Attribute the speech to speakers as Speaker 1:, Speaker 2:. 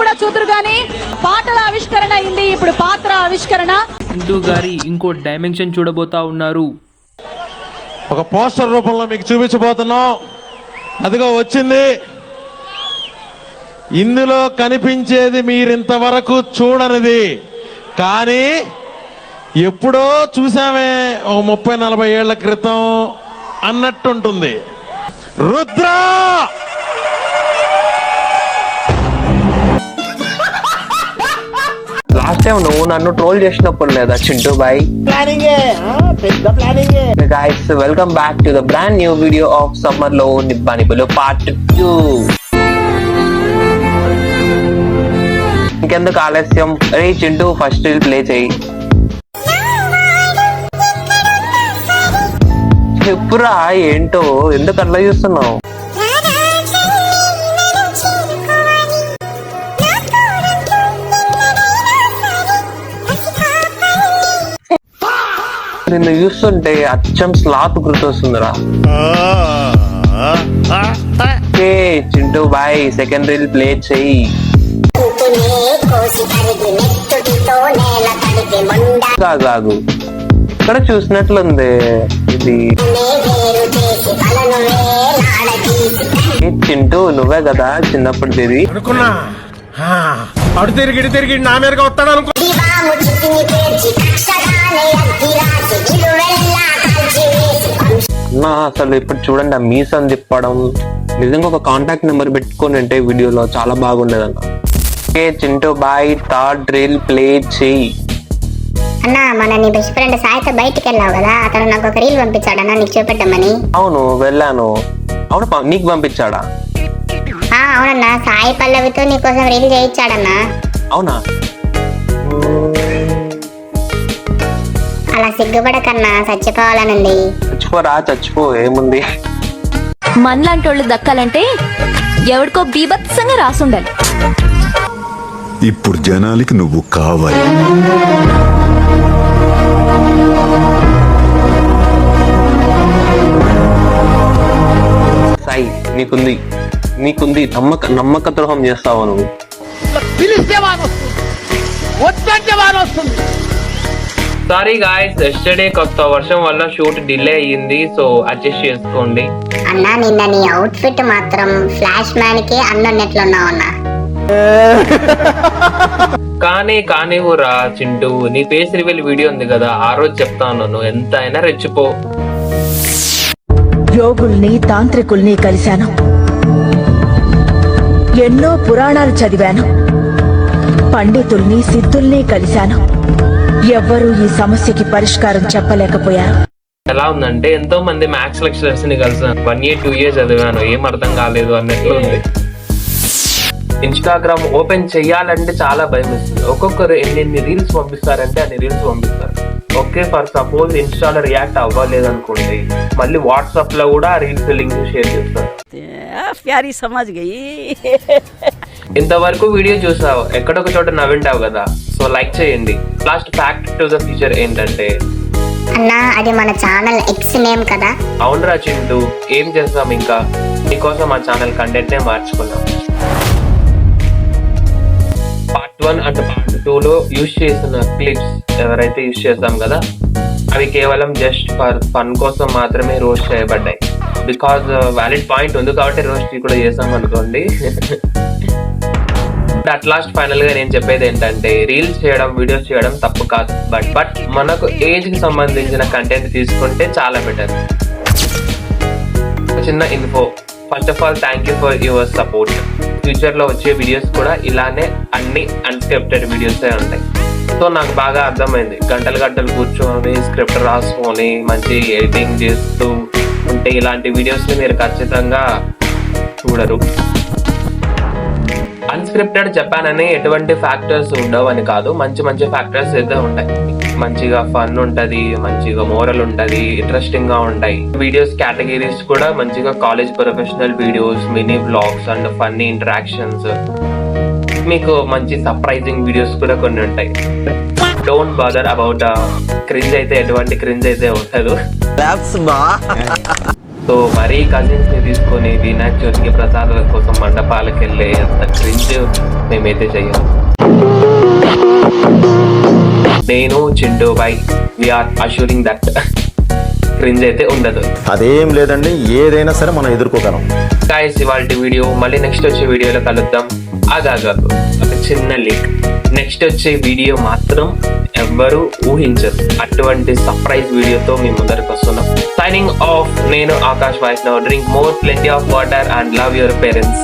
Speaker 1: కూడా చూతురు గాని పాటల ఆవిష్కరణ అయింది. ఇప్పుడు పాత్ర ఆవిష్కరణ.
Speaker 2: చింటూ గారి ఇంకో డైమెన్షన్ చూడబోతా ఉన్నారు.
Speaker 3: ఒక పోస్టర్ రూపంలో మీకు చూపించబోతున్నాం. అదిగో వచ్చింది. ఇందులో కనిపించేది మీరింతవరకు చూడనిది, కానీ ఎప్పుడో చూసామే ఒక 30-40 ఏళ్ల క్రితం అన్నట్టుంటుంది. రుద్ర
Speaker 4: లాస్ట్ టైం నువ్వు నన్ను ట్రోల్ చేసినప్పుడు లేదా Chintu boy? Guys, welcome back to the brand new video of summer లో నిబ్బానిబులు పార్ట్ 2. ఇంకెందుకు ఆలస్యం, రే చింటూ ఫస్ట్ ప్లే చేయి. చెప్పురా ఏంటో, ఎందుకు అట్లా చూస్తున్నావు? నిన్ను చూస్తుంటే అచ్చం స్లాత్ గుర్తొస్తుందిరా. Chintu boy second reel play చెయ్యి. కాదు, ఇక్కడ చూసినట్లుంది ఇది. చింటూ నువ్వే కదా చిన్నప్పుడు ఇది?
Speaker 3: అడు తిరిగి నా మీదగా వస్తాడు అనుకో.
Speaker 4: అసలు ఇప్పుడు చూడండి, ఆ మీసం తిప్పడం నిజంగా ఒక కాంటాక్ట్ నెంబర్ పెట్టుకొని అంటే వీడియోలో చాలా బాగుండేదన్న. Chintu boy third reel play చెయ్యి.
Speaker 5: అన్నా, మన నీ బెస్ట్ ఫ్రెండ్ సాయితో బయటికి వెళ్ళావు కదా, అతను నాకు ఒక రీల్ పంపించాడన్నా నీకు చూపెట్టమని.
Speaker 4: అవును వెళ్ళాను. అవును, నీకు పంపించాడా?
Speaker 5: అవునన్నా, సాయి పల్లవితో నీకోసం రీల్ చేయించాడన్నా.
Speaker 4: అవునా?
Speaker 5: అలా సిగ్గుపడకన్నా, చచ్చిపోవాలనుంది.
Speaker 4: చచ్చిపోరా, చచ్చిపో, ఏముంది.
Speaker 6: మనలాంటి వాళ్ళు దక్కాలంటే ఎవరికో బీభత్సంగా రాసుండాలి.
Speaker 7: ఇప్పుడు జనాలకి నువ్వు కావాలి.
Speaker 4: సాయి నీకుంది నమ్మక ద్రోహం చేస్తావు నువ్వు.
Speaker 2: సారీ గాయ్స్, ఎస్టర్డే కొత్త వర్షం వల్ల షూట్ డిలే అయ్యింది, సో అడ్జస్ట్ చేసుకోండి.
Speaker 5: అన్నా, నిన్న నీ అవుట్ ఫిట్ మాత్రం ఫ్లాష్ మ్యాన్ కి అన్నట్లున్నావు అన్నా.
Speaker 2: కానీ ఊరా చింటూ, నీ ఫేస్ రివీల్ వీడియో ఉంది కదా, ఆ రోజు చెప్తాను, నువ్వు ఎంత అయినా రెచ్చిపో.
Speaker 8: యోగుల్ని తాంత్రికుల్ని కలిశాను, ఎన్నో పురాణాలు చదివాను, పండితుల్ని సిద్ధుల్ని కలిశాను. ఎవ్వరూ ఈ సమస్యకి పరిష్కారం చెప్పలేకపోయారు.
Speaker 2: ఎలా ఉందంటే, ఎంతో మంది మ్యాథ్స్ లెక్చరర్స్ ని కలిసాను, 1 year 2 years చదివాను, ఏం అర్థం కాలేదు అన్నట్లు ఉంది. ఇన్స్టాగ్రామ్ ఓపెన్ చెయ్యాలంటే చాలా భయం వేస్తుంది. ఒక్కొక్కరు ఎన్ని రీల్స్ పంపిస్తారంటే అన్ని రీల్స్ పంపిస్తారు. ఓకే, ఫర్ సపోజ్ ఇన్స్టాలో రియాక్ట్ అవ్వలేదు అనుకోండి, మళ్ళీ వాట్సాప్ లో కూడా రీల్స్ లింక్ షేర్ చేస్తారు. ఇంతవరకు వీడియో చూసావు, ఎక్కడొక చోట నవ్వింటావు కదా, సో లైక్ చేయండి. Last fact to the future ఏంటంటే,
Speaker 5: అన్నా అది మన ఛానల్ ఎక్స్ నేమ్ కదా.
Speaker 2: అవునరా చింటూ, ఏం చేస్తాం ఇంకా, నీకోసం ఆ ఛానల్ కంటెంట్ నే మార్చుకున్నాం. పార్ట్ 1 అండ్ పార్ట్ 2 లో యూజ్ చేసిన క్లిప్స్ ఎవరైతే యూజ్ చేస్తాం కదా, అవి కేవలం జస్ట్ ఫర్ ఫన్ కోసం మాత్రమే రోస్ట్ చేయబడ్డాయి. బికాజ్ వ్యాలిడ్ పాయింట్ ఉంది కాబట్టి రోస్ట్ కూడా చేసాం అనుకోండి. అట్ లాస్ట్ ఫైనల్ గా నేను చెప్పేది ఏంటంటే, రీల్స్ చేయడం, వీడియోస్ చేయడం తప్పు కాదు, బట్ మనకు ఏజ్ కి సంబంధించిన కంటెంట్ తీసుకుంటే చాలా బెటర్. చిన్న info, first of all thank you for your support. Future లో వచ్చే వీడియోస్ కూడా ఇలానే అన్ని అన్స్క్రిప్టెడ్ వీడియోస్ ఉంటాయి. సో నాకు బాగా అర్థమైంది, గంటలు కూర్చొని స్క్రిప్ట్ రాసుకొని మంచి ఎడిటింగ్ చేస్తూ ఉంటే ఇలాంటి వీడియోస్ ని మీరు ఖచ్చితంగా చూడరు. అన్స్క్రిప్టెడ్ చెప్పానని ఎటువంటి ఫ్యాక్టర్స్ ఉండవు అని కాదు, మంచి ఫ్యాక్టర్స్ అయితే ఉంటాయి. మంచిగా ఫన్ ఉంటది, మంచిగా మోరల్ ఉంటది, ఇంట్రెస్టింగ్ గా ఉంటాయి. వీడియోస్ కేటగిరీస్ కూడా మంచిగా college professional videos, mini vlogs and funny interactions, మీకు మంచి సర్ప్రైజింగ్ వీడియోస్ కూడా కొన్ని ఉంటాయి. డోంట్ బాదర్ అబౌట్ క్రింజ్ అయితే, ఎటువంటి క్రింజ్ అయితే ఉండదు. సో మరీ కజిన్స్ ని తీసుకొని వినాయక చవితికి ప్రసాదాల కోసం మండపాలకు వెళ్ళే అంత క్రింజ్ మేమైతే చెయ్యం. నేను Chintu boy we are assuring that cringe అయితే ఉండదు.
Speaker 9: అదేం లేదండి, ఏదైనా సరే మనం ఎదుర్కోగలం.
Speaker 2: గైస్ ఇవాల్టి వీడియో మళ్ళీ నెక్స్ట్ వచ్చే వీడియోలో కలుద్దాం. ఆగాగాకు ఒక చిన్న లింక్, నెక్స్ట్ వచ్చే వీడియో మాత్రం ఎవ్వరూ ఊహించరు. అటువంటి సర్ప్రైజ్ వీడియోతో మీ ముందరికి వస్తున్నాం. Signing off. నేను Akash Vaishnav. Drink more, plenty of water and love your parents.